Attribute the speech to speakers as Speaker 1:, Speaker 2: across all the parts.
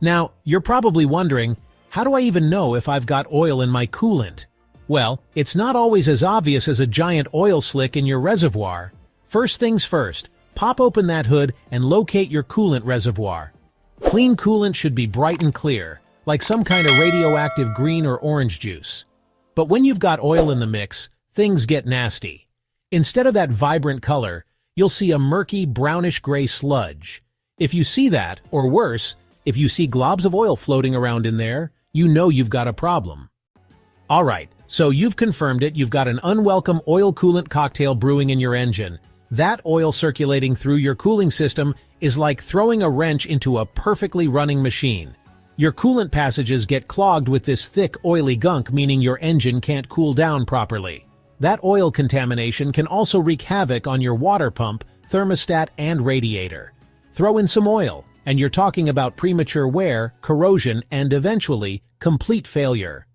Speaker 1: Now, you're probably wondering, how do I even know if I've got oil in my coolant? Well, it's not always as obvious as a giant oil slick in your reservoir. First things first, pop open that hood and locate your coolant reservoir. Clean coolant should be bright and clear, like some kind of radioactive green or orange juice. But when you've got oil in the mix, things get nasty. Instead of that vibrant color, you'll see a murky brownish-gray sludge. If you see that, or worse, if you see globs of oil floating around in there, you know you've got a problem. Alright, so you've confirmed it, you've got an unwelcome oil coolant cocktail brewing in your engine. That oil circulating through your cooling system is like throwing a wrench into a perfectly running machine. Your coolant passages get clogged with this thick, oily gunk, meaning your engine can't cool down properly. That oil contamination can also wreak havoc on your water pump, thermostat, and radiator. Throw in some oil, and you're talking about premature wear, corrosion, and eventually, complete failure.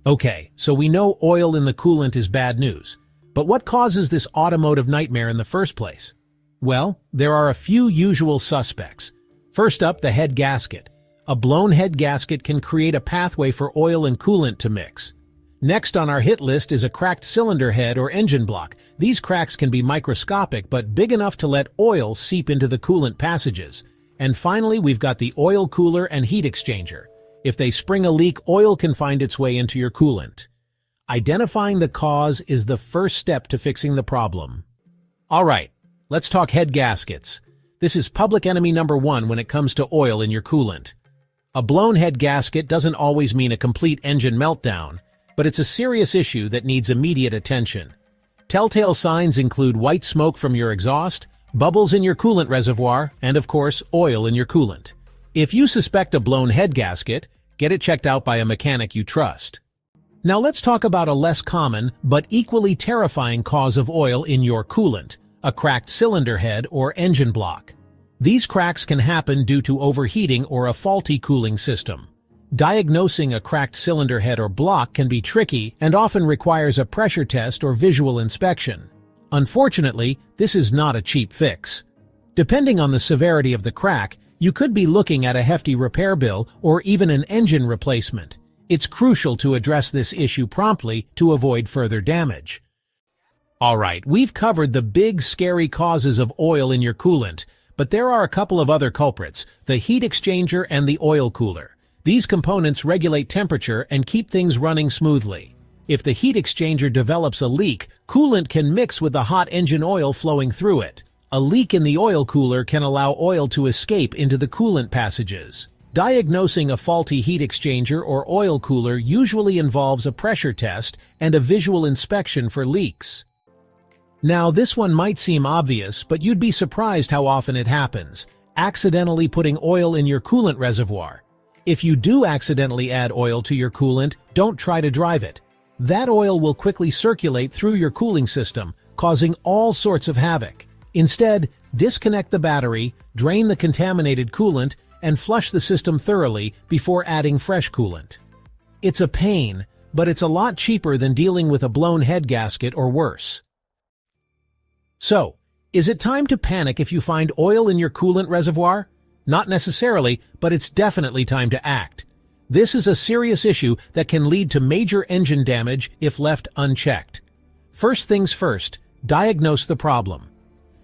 Speaker 1: Okay, so we know oil in the coolant is bad news. But what causes this automotive nightmare in the first place? Well, there are a few usual suspects. First up, the head gasket. A blown head gasket can create a pathway for oil and coolant to mix. Next on our hit list is a cracked cylinder head or engine block. These cracks can be microscopic but big enough to let oil seep into the coolant passages. And finally, we've got the oil cooler and heat exchanger. If they spring a leak, oil can find its way into your coolant. Identifying the cause is the first step to fixing the problem. Alright, let's talk head gaskets. This is public enemy number one when it comes to oil in your coolant. A blown head gasket doesn't always mean a complete engine meltdown, but it's a serious issue that needs immediate attention. Telltale signs include white smoke from your exhaust, bubbles in your coolant reservoir, and of course, oil in your coolant. If you suspect a blown head gasket, get it checked out by a mechanic you trust. Now let's talk about a less common but equally terrifying cause of oil in your coolant, a cracked cylinder head or engine block. These cracks can happen due to overheating or a faulty cooling system. Diagnosing a cracked cylinder head or block can be tricky and often requires a pressure test or visual inspection. Unfortunately, this is not a cheap fix. Depending on the severity of the crack, you could be looking at a hefty repair bill or even an engine replacement. It's crucial to address this issue promptly to avoid further damage. Alright, we've covered the big, scary causes of oil in your coolant, but there are a couple of other culprits, the heat exchanger and the oil cooler. These components regulate temperature and keep things running smoothly. If the heat exchanger develops a leak, coolant can mix with the hot engine oil flowing through it. A leak in the oil cooler can allow oil to escape into the coolant passages. Diagnosing a faulty heat exchanger or oil cooler usually involves a pressure test and a visual inspection for leaks. Now, this one might seem obvious, but you'd be surprised how often it happens. Accidentally putting oil in your coolant reservoir. If you do accidentally add oil to your coolant, don't try to drive it. That oil will quickly circulate through your cooling system, causing all sorts of havoc. Instead, disconnect the battery, drain the contaminated coolant, and flush the system thoroughly before adding fresh coolant. It's a pain, but it's a lot cheaper than dealing with a blown head gasket or worse. So, is it time to panic if you find oil in your coolant reservoir? Not necessarily, but it's definitely time to act. This is a serious issue that can lead to major engine damage if left unchecked. First things first, diagnose the problem.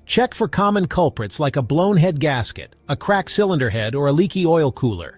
Speaker 1: Check for common culprits like a blown head gasket, a cracked cylinder head, or a leaky oil cooler.